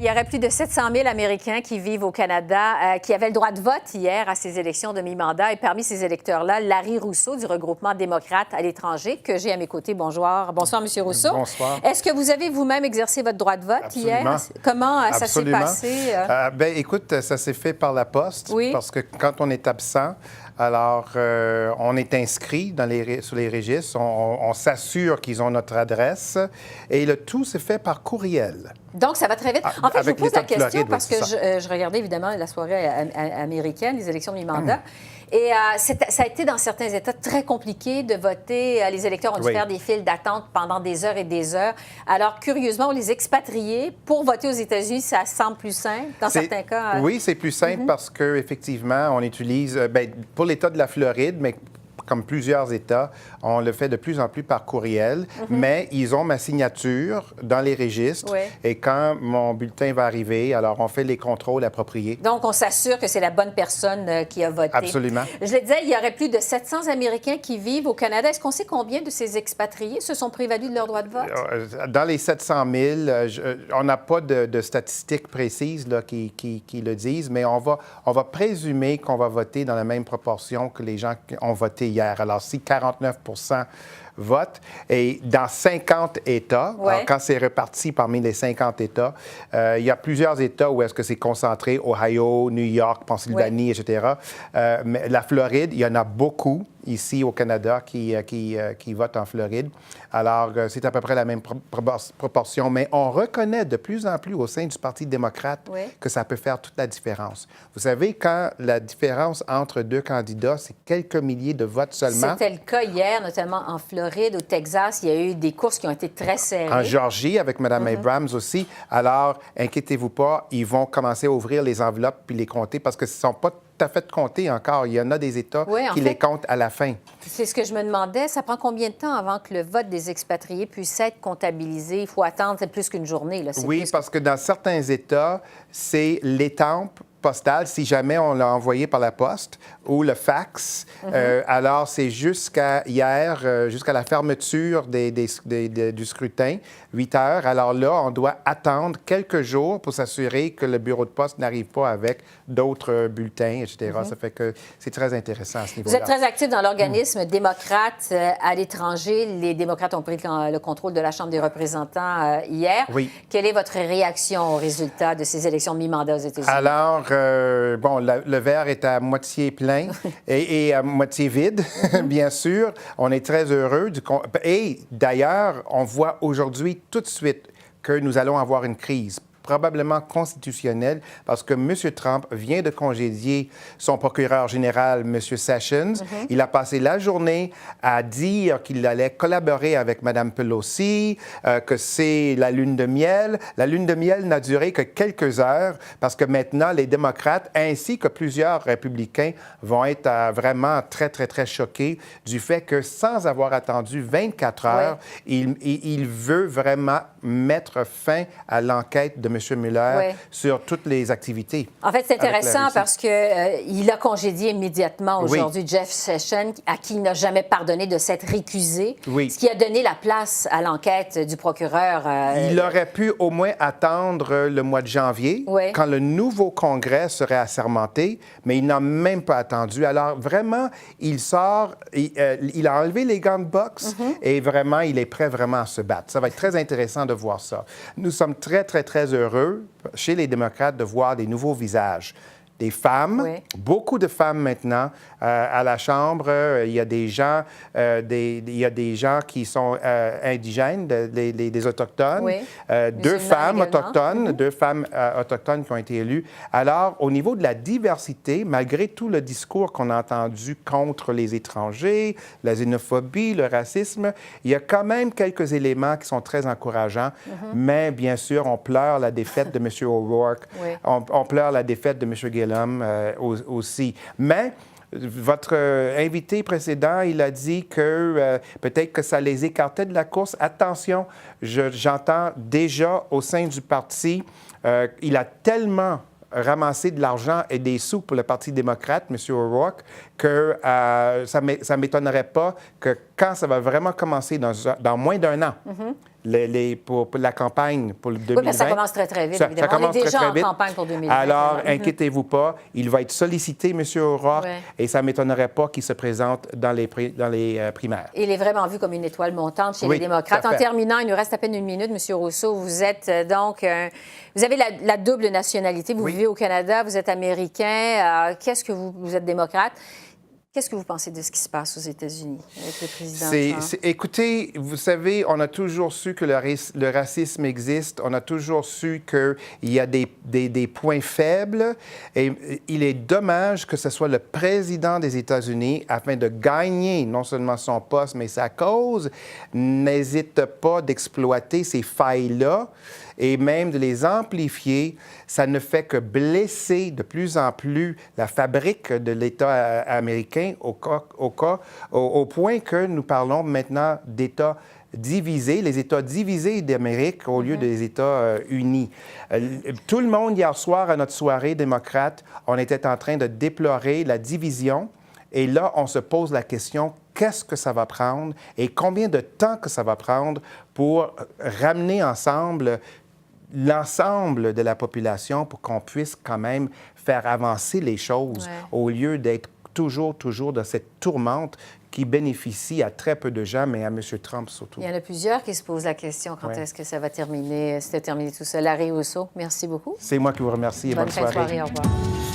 Il y aurait plus de 700 000 Américains qui vivent au Canada qui avaient le droit de vote hier à ces élections de mi-mandat. Et parmi ces électeurs-là, Larry Rousseau du regroupement démocrate à l'étranger, que j'ai à mes côtés. Bonjour. Bonsoir, M. Rousseau. Bonsoir. Est-ce que vous avez vous-même exercé votre droit de vote hier? Comment ça s'est passé? Écoute, ça s'est fait par la poste. Oui. Parce que quand on est absent, alors on est inscrit sur les registres, on s'assure qu'ils ont notre adresse et le tout se fait par courriel. Donc, ça va très vite. En fait, je vous pose la question Floride, parce que je regardais évidemment la soirée américaine, les élections de mi-mandat. Et ça a été dans certains États très compliqué de voter. Les électeurs ont dû faire des files d'attente pendant des heures et des heures. Alors, curieusement, les expatriés, pour voter aux États-Unis, ça semble plus simple dans certains cas. Oui, c'est plus simple parce qu'effectivement, on utilise, pour l'État de la Floride, mais comme plusieurs États, on le fait de plus en plus par courriel, mais ils ont ma signature dans les registres. Oui. Et quand mon bulletin va arriver, alors on fait les contrôles appropriés. Donc, on s'assure que c'est la bonne personne qui a voté. Absolument. Je le disais, il y aurait plus de 700 Américains qui vivent au Canada. Est-ce qu'on sait combien de ces expatriés se sont prévalus de leur droit de vote? Dans les 700 000, on n'a pas de statistiques précises là, qui le disent, mais on va présumer qu'on va voter dans la même proportion que les gens qui ont voté hier. Alors, si 49 votent, et dans 50 États, alors, quand c'est reparti parmi les 50 États, il y a plusieurs États où est-ce que c'est concentré, Ohio, New York, Pennsylvanie, etc. Mais la Floride, il y en a beaucoup ici au Canada qui votent en Floride. Alors, c'est à peu près la même proportion, mais on reconnaît de plus en plus au sein du Parti démocrate que ça peut faire toute la différence. Vous savez, quand la différence entre deux candidats, c'est quelques milliers de votes seulement. C'était le cas hier, notamment en Floride, au Texas. Il y a eu des courses qui ont été très serrées. En Georgie, avec Mme Abrams aussi. Alors, inquiétez-vous pas, ils vont commencer à ouvrir les enveloppes puis les compter parce que ce ne sont pas tout à fait comptés encore. Il y en a des États qui les comptent à la fin. C'est ce que je me demandais. Ça prend combien de temps avant que le vote des expatriés puisse être comptabilisé? Il faut attendre plus qu'une journée. Là. Oui, parce que dans certains États, c'est l'étampe postale, si jamais on l'a envoyé par la poste, ou le fax. Alors, c'est jusqu'à hier, jusqu'à la fermeture du scrutin, 8 heures. Alors là, on doit attendre quelques jours pour s'assurer que le bureau de poste n'arrive pas avec d'autres bulletins, etc. Ça fait que c'est très intéressant à ce niveau-là. Vous êtes très actif dans l'organisme démocrate à l'étranger. Les démocrates ont pris le contrôle de la Chambre des représentants hier. Oui. Quelle est votre réaction aux résultats de ces élections de mi-mandat aux États-Unis? Alors, le verre est à moitié plein et à moitié vide, bien sûr. On est très heureux. Et d'ailleurs, on voit aujourd'hui tout de suite que nous allons avoir une crise probablement constitutionnelle, parce que M. Trump vient de congédier son procureur général, M. Sessions. Il a passé la journée à dire qu'il allait collaborer avec Mme Pelosi, que c'est la lune de miel. La lune de miel n'a duré que quelques heures, parce que maintenant, les démocrates, ainsi que plusieurs républicains, vont être vraiment très, très, très choqués du fait que, sans avoir attendu 24 heures, il veut vraiment mettre fin à l'enquête de M. Mueller sur toutes les activités. En fait, c'est intéressant parce qu'il a congédié immédiatement aujourd'hui Jeff Sessions, à qui il n'a jamais pardonné de s'être récusé, ce qui a donné la place à l'enquête du procureur. Il aurait pu au moins attendre le mois de janvier, quand le nouveau Congrès serait assermenté, mais il n'a même pas attendu. Alors, vraiment, il sort, il a enlevé les gants de boxe et vraiment, il est prêt vraiment à se battre. Ça va être très intéressant de voir ça. Nous sommes très, très, très heureux chez les démocrates de voir des nouveaux visages. Des femmes, beaucoup de femmes maintenant à la Chambre. Il y a des gens, qui sont indigènes, des Autochtones. Deux femmes autochtones, deux femmes autochtones qui ont été élues. Alors, au niveau de la diversité, malgré tout le discours qu'on a entendu contre les étrangers, la xénophobie, le racisme, il y a quand même quelques éléments qui sont très encourageants. Mais bien sûr, on pleure la défaite de M. O'Rourke. On pleure la défaite de M. Gillum aussi. Mais votre invité précédent, il a dit que peut-être que ça les écartait de la course. Attention, j'entends déjà au sein du parti, il a tellement ramassé de l'argent et des sous pour le Parti démocrate, M. O'Rourke, que ça ne m'étonnerait pas que quand ça va vraiment commencer dans moins d'un an, pour la campagne pour le 2020. Oui, mais ça commence très, très vite, évidemment. Ça commence On est déjà très, très vite. en campagne pour 2020. Alors, inquiétez-vous pas, il va être sollicité, M. O'Rourke, et ça ne m'étonnerait pas qu'il se présente dans les primaires. Il est vraiment vu comme une étoile montante chez les démocrates. En terminant, il nous reste à peine une minute, M. Rousseau. Vous êtes donc... vous avez la double nationalité. Vous vivez au Canada, vous êtes américain. Qu'est-ce que vous êtes démocrate? Qu'est-ce que vous pensez de ce qui se passe aux États-Unis avec le président Trump? Écoutez, vous savez, on a toujours su que le racisme existe. On a toujours su qu'il y a des points faibles. Et il est dommage que ce soit le président des États-Unis, afin de gagner non seulement son poste, mais sa cause, n'hésite pas d'exploiter ces failles-là et même de les amplifier. Ça ne fait que blesser de plus en plus la fabrique de l'État américain au point que nous parlons maintenant d'États divisés, les États divisés d'Amérique au lieu des États unis. Tout le monde, hier soir, à notre soirée démocrate, on était en train de déplorer la division. Et là, on se pose la question, qu'est-ce que ça va prendre et combien de temps que ça va prendre pour ramener ensemble l'ensemble de la population pour qu'on puisse quand même faire avancer les choses au lieu d'être toujours dans cette tourmente qui bénéficie à très peu de gens, mais à M. Trump surtout. Il y en a plusieurs qui se posent la question quand est-ce que ça va terminer, tout ça. Larry Rousseau, merci beaucoup. C'est moi qui vous remercie et bonne soirée. Au revoir.